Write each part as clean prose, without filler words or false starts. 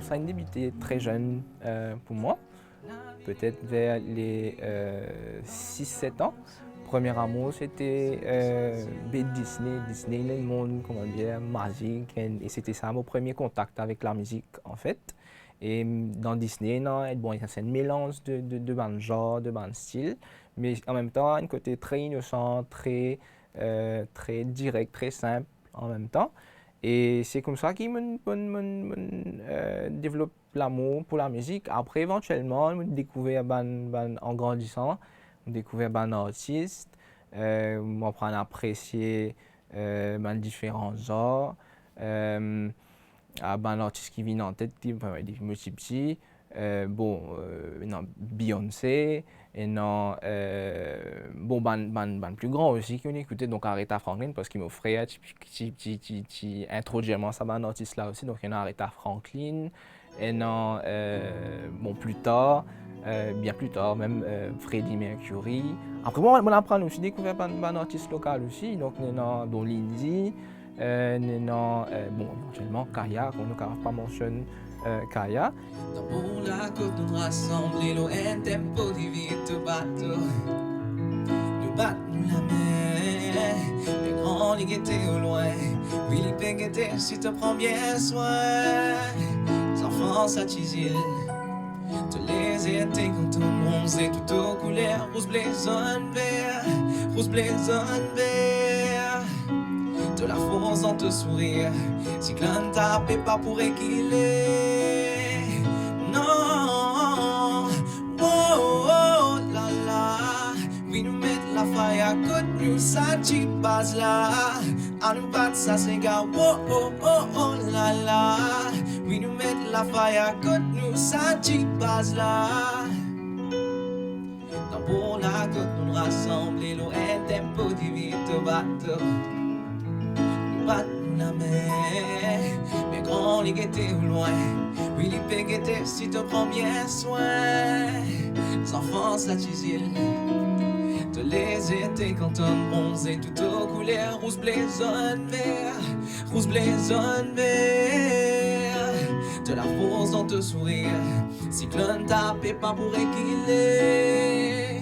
donc ça a débuté très jeune pour moi, peut-être vers les 6-7 ans. Premier amour, c'était Disney. Disney, le monde, comment dire, magique. Et c'était ça mon premier contact avec la musique, en fait. Et dans Disney, non, bon, c'est un mélange de bandes genres, de bandes styles, mais en même temps, un côté très innocent, très direct, très simple en même temps. Et c'est comme ça qu'il développe l'amour pour la musique. Après, éventuellement, je découvert en grandissant, je découvert un artiste, m'apprend à apprécier différents genres. Un artiste qui vient en tête, des petits, non, Beyoncé, et non, plus grand aussi qu'on écoutait, donc Aretha Franklin, parce qu'il m'offrait, introduisement ça, un artiste là aussi, donc il y en a Aretha Franklin, et non, plus tard, bien plus tard, même Freddie Mercury. Après, moi, on apprend aussi découvert un artiste local aussi, donc il y en a Don Lindsay. Éventuellement, Kaya, qu'on ne pas mentionner Kaya. Dans pour la côte, nous rassembler, l'eau un tempo divite bateau. Nous battons la mer, les grands ligues étaient au loin. Oui, les peignes étaient si tu prends bien soin. Les enfants s'attisent, tous les étés quand on bronzait, tout aux couleurs, rose, blason, vert, rose, blason, vert. De la force dans te sourire, cyclone tapé pas pour équilibrer. Non, oh, oh, la la, oui nous mettre la faille à côté, nous ça t'y passe là. À nous battre ça c'est gars, oh, oh, oh, oh, la la, oui nous mettre la faille à côté, nous ça t'y passe là. Dans pour la côte nous rassembler, l'eau un tempo divite bateau. La mer, mes grands ligues étaient au loin. Oui, les peignes étaient si te prends bien soin. Les enfants s'attisent, tous les étés quand on bronzait, tout aux couleurs, rouge, blason, vert, rouge, blason, vert. De la force dans te sourire, cyclone tapé pas pour équilibrer.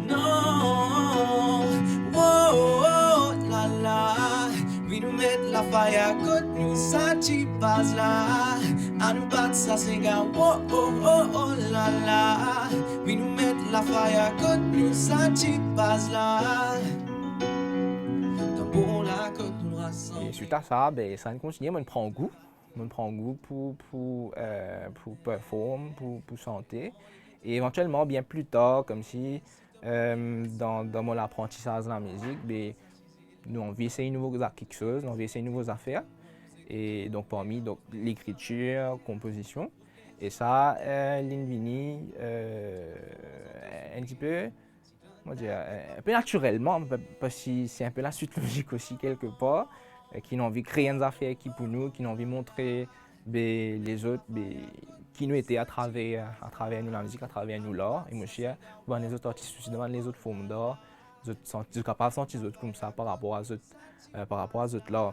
Non, oh, oh, la la. Oui, nous mettre la faille à côté, nous ça t'y passe là. À nous battre ça c'est gars, oh oh oh oh la la. Oui, nous mettre la faille à côté, nous ça t'y passe là. Dans pour la côte, nous rassemble. Et suite à ça, ça continue, on prend goût. On prend goût pour performer, pour chanter. Et éventuellement, bien plus tard, comme si dans mon apprentissage de la musique, nous on veut essayer quelque chose, on veut essayer de nouvelles affaires. Et donc parmi l'écriture, composition. Et ça, l'invini un petit peu, comment dire, un peu naturellement, parce que c'est un peu la suite logique aussi quelque part, qui ont envie de créer des affaires qui pour nous, qui ont envie de montrer les autres, qui nous étaient à travers nous la musique, à travers nous l'art. Et moi je suis devant les autres artistes aussi, devant les autres formes d'art. Je suis capable de sentir les autres comme ça par rapport à les autres là.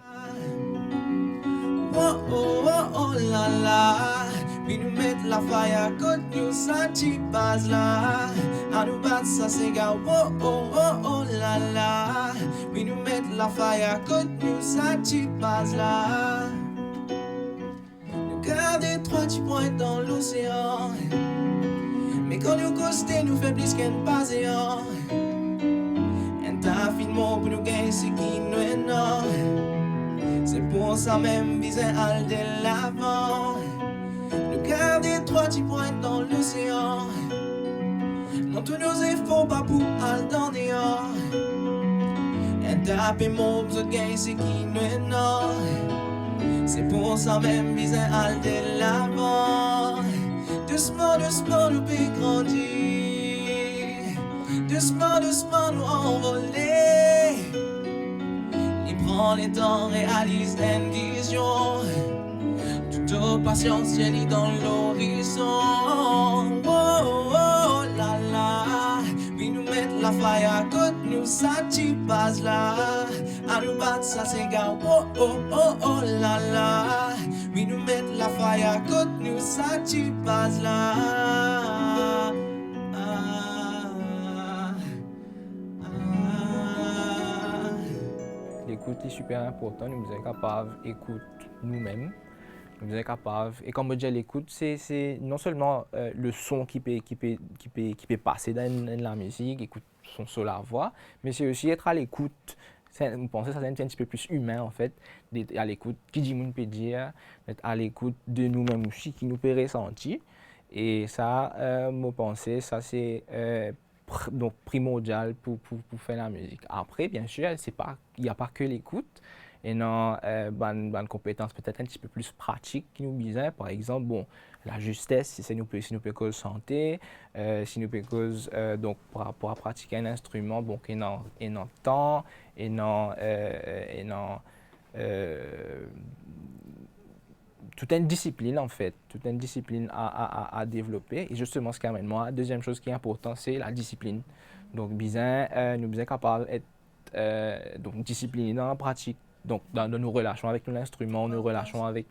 Oh oh oh oh la la, puis nous mettre la faille à côté, nous ça t'y passe là. À nous battre ça c'est gars, oh oh oh oh la la, puis nous mettre la faille à côté, nous ça t'y passe là. Nous garder trois petits points dans l'océan, mais quand nous costés nous fait plus qu'un passéant. T'as finalement pour nous gagner ce qui nous est non. C'est pour ça même viser à de l'avant. Nous garder trois petits points dans l'océan. Non tous nos efforts pas pour aller dans les dehors. T'as finalement pour nous gagner ce qui nous est non. C'est pour ça même viser à de l'avant. Doucement, doucement nous peut grandir. Doucement, doucement nous envoler. Il prend les temps, réalise une vision. Toute patience, j'ai lit dans l'horizon. Oh, oh, oh, la la. Oui, nous mettre la faille à côté, nous ça t'y passe là. À nous battre, ça c'est gars. Oh, oh, oh, oh, la la. Oui, nous mettre la la faille à côté nous, ça tu passes là. L'écoute est super important, nous sommes capables d'écouter nous-mêmes. Nous sommes capables, et comme je dis, l'écoute, c'est non seulement le son qui peut passer dans la musique, écoute son sur la voix, mais c'est aussi être à l'écoute. Vous pensez que ça c'est un petit peu plus humain en fait, d'être à l'écoute, qui dit moun peut dire, d'être à l'écoute de nous-mêmes aussi, qui nous peut ressentir. Et ça, moi pensais, ça c'est donc primordial pour faire la musique. Après, bien sûr, il n'y a pas que l'écoute. Et non, une compétence peut-être un petit peu plus pratique qui nous besoin. Par exemple, bon, la justesse, si nous peut cause santé, si nous peut cause donc par rapport à pratiquer un instrument, bon, qu'il y a temps, et non, toute une discipline en fait, toute une discipline à développer. Et justement, ce qui amène moi, la deuxième chose qui est importante, c'est la discipline. Donc, nous sommes capables d'être donc disciplinés dans la pratique. Donc, dans nos relations avec l'instrument, nos relations avec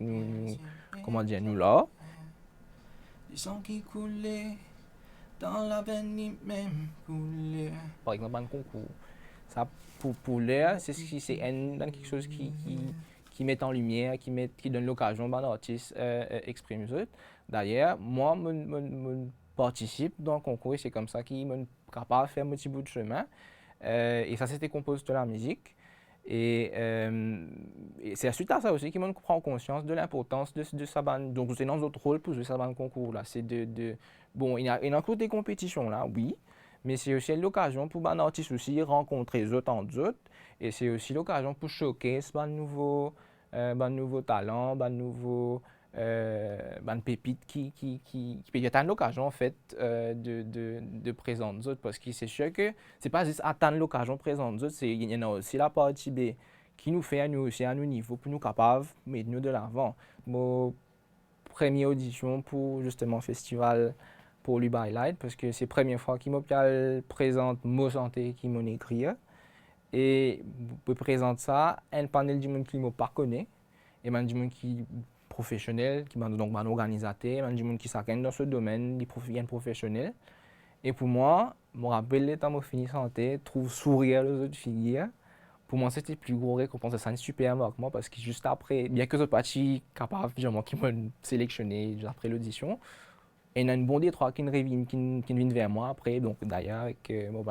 comment dire, nous là. Du sang qui coulait dans la veine même coulait. Par exemple, un concours. Ça, pour l'air, c'est quelque chose qui met en lumière, qui donne l'occasion à l'artiste d'exprimer ça. D'ailleurs, moi, je participe dans le concours et c'est comme ça qu'il est capable de faire un petit bout de chemin. Et ça, c'était composé de la musique. Et c'est suite à ça aussi qu'il prend conscience de l'importance de sa bande. Donc, c'est dans notre rôle pour jouer sa bande concours. Là. C'est bon, il y a encore des compétitions, là, oui, mais c'est aussi l'occasion pour un artiste aussi rencontrer les autres en autres. Et c'est aussi l'occasion pour choquer ce nouveau talent, nouveau pépite qui peut être l'occasion en fait de présenter les autres parce que c'est sûr que c'est pas juste attendre l'occasion de présenter les autres, il y en a aussi la partie B qui nous fait à nous aussi à nos niveaux pour nous capables de mettre nous de l'avant. Mon première audition pour justement le festival pour lui Light parce que c'est la première fois qu'il me présente Mot Santé qui m'a écrit et je présente ça un panel du monde qui ne pas connaît et du monde qui professionnel, qui est donc un organisateur, du monde qui s'accompagne dans ce domaine, des professionnels. Et pour moi, je me rappelle quand je finis santé, trouve sourire les autres filles. Pour moi, c'était le plus gros récompense. C'est un super marquement parce que juste après, bien que ce parti capable, qui m'a sélectionné juste après l'audition, et il y a une bonne des trois qui vient vers moi après. Donc d'ailleurs, avec mon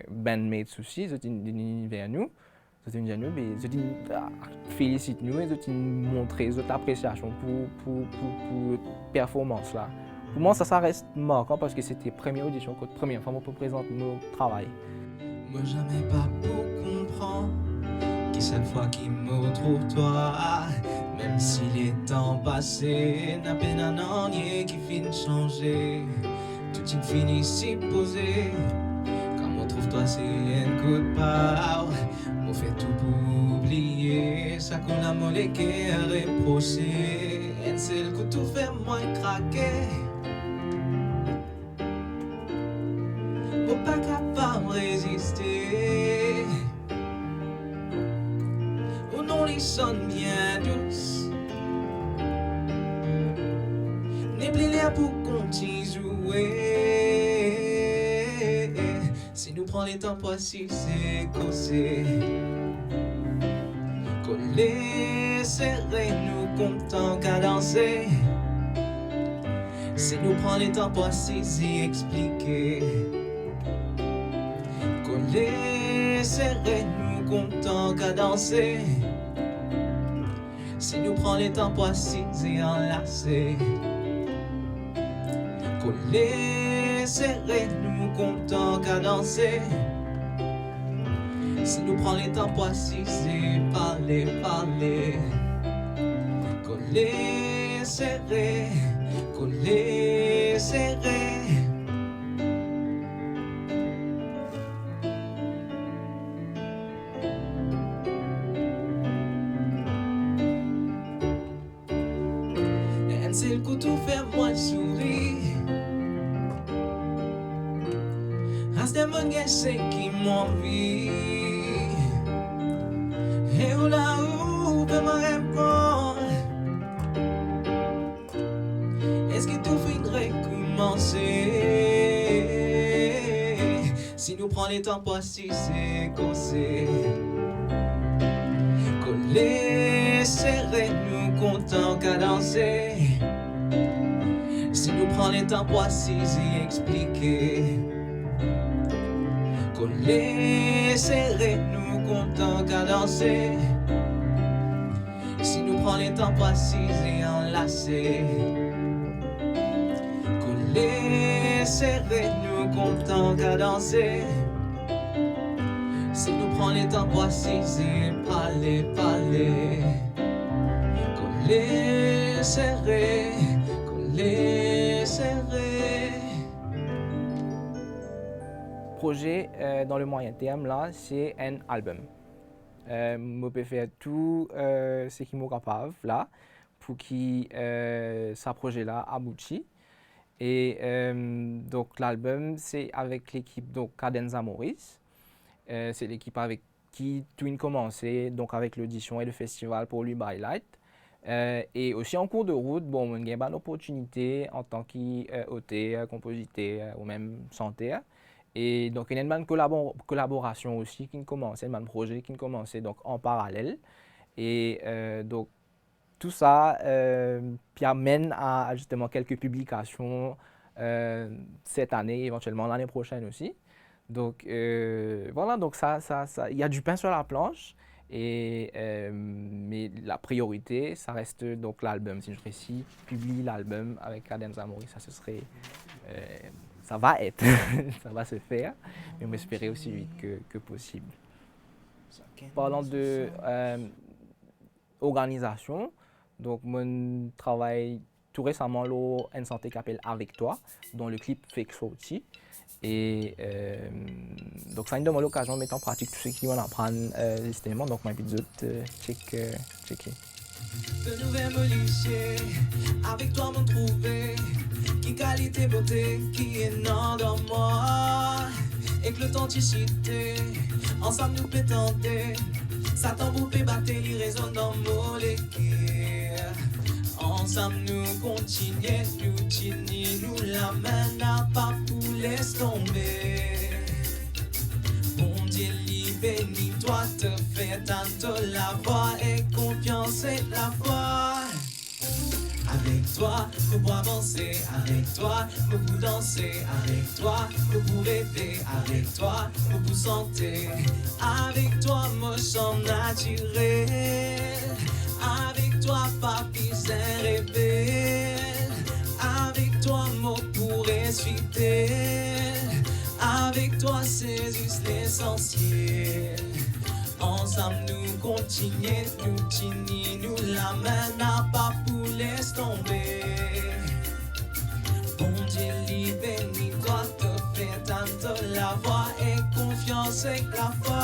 bandmates aussi, ils viennent vers nous. Ils félicitent nous et ils montrent notre appréciation pour la performance là. Pour moi, ça reste marquant parce que c'était la première audition, la première fois que je présente mon travail. Moi, jamais pas pour comprendre qui cette fois qui me trouve toi. Même si les temps passés, n'a peine un an qui finit changer. Tout une finit s'y poser. Quand on trouve toi, c'est un coup de power. On fait tout pour oublier ça qu'on a molé qui est reproché. Et c'est le coup tout fait moins craquer. Pas capable de résister. Ou non, les sonne bien douce. N'est plus là pour continuer jouer. Si nous prenons les temps pour si c'est causé. Coller, serrer, nous comptons qu'à danser. Si nous prenons les temps pour si expliquer. Coller, serrer, nous comptons qu'à danser. Si nous prenons les temps pour et enlacer. Coller, serrer, nous comptons qu'à danser. Si nous prenons les temps pour parler. Coller, serrer, coller, serrer. C'est le coup tout fait moi sourire. As des mon c'est qui m'envie. Et où là où peut me répondre. danser. Si nous prenons les temps pour si c'est causer. Coller, serrer, nous contents qu'à danser. Si nous prenons les temps pour si c'est expliquer. Coller, serrer, nous contents qu'à danser. Si nous prenons les temps pour si c'est enlacer. Coller, serrer, nous contents qu'à danser. Si nous prenons les temps pour si c'est parler, parler. Coller, serrer, coller, serrer. Projet dans le moyen terme, là, c'est un album. Je peux faire tout ce qui est capable là pour que ce projet-là aboutit. Et donc l'album, c'est avec l'équipe donc Cadenza Maurice. C'est l'équipe avec qui tout a commencé, donc avec l'audition et le festival pour lui by Light. Et aussi en cours de route, bon, on a eu une opportunité en tant qu'auteur, compositeur ou même chanteur. Et donc il y a une collaboration aussi qui commence, un projet qui commence donc en parallèle. Et donc tout ça puis amène à justement quelques publications cette année, éventuellement l'année prochaine aussi. Donc voilà, donc ça, il y a du pain sur la planche. Et, mais la priorité, ça reste donc l'album. Si je réussis, publie l'album avec Cadenza Maurice, ça ce serait, ça va être, ça va se faire, mais on espérait aussi vite que possible. Parlant de organisation, donc mon travail tout récemment là, une santé qui s'appelle Avec toi, dont le clip fait sorti. Et donc ça nous donne l'occasion de mettre en pratique tout ce qui vont apprendre justement. Donc ma petite checker. De nouvelles policiers, avec toi m'ont trouvé. Qui qualité beauté, qui est non dans moi. Et que l'authenticité, ensemble nous peut tenter. Ça tambour peut battre, il résonne dans molécules. Ensemble nous continuons, nous tenons, nous la main n'a pas pour laisser tomber. Bon Dieu, bénis toi, te fais tantôt la voix et confiance et la foi. Avec toi, je peux avancer, avec toi, je peux danser, avec toi, je peux rêver, avec toi, je peux santer. Avec toi, me sens naturel. Avec toi, papi, c'est rêver. Avec toi, mot pour respecter. Avec toi, c'est juste l'essentiel. Ensemble, nous continuons, nous tenons, nous la main n'a pas pour laisser tomber. Bon Dieu, bénis toi, te fais tantôt la voix et confiance et la foi.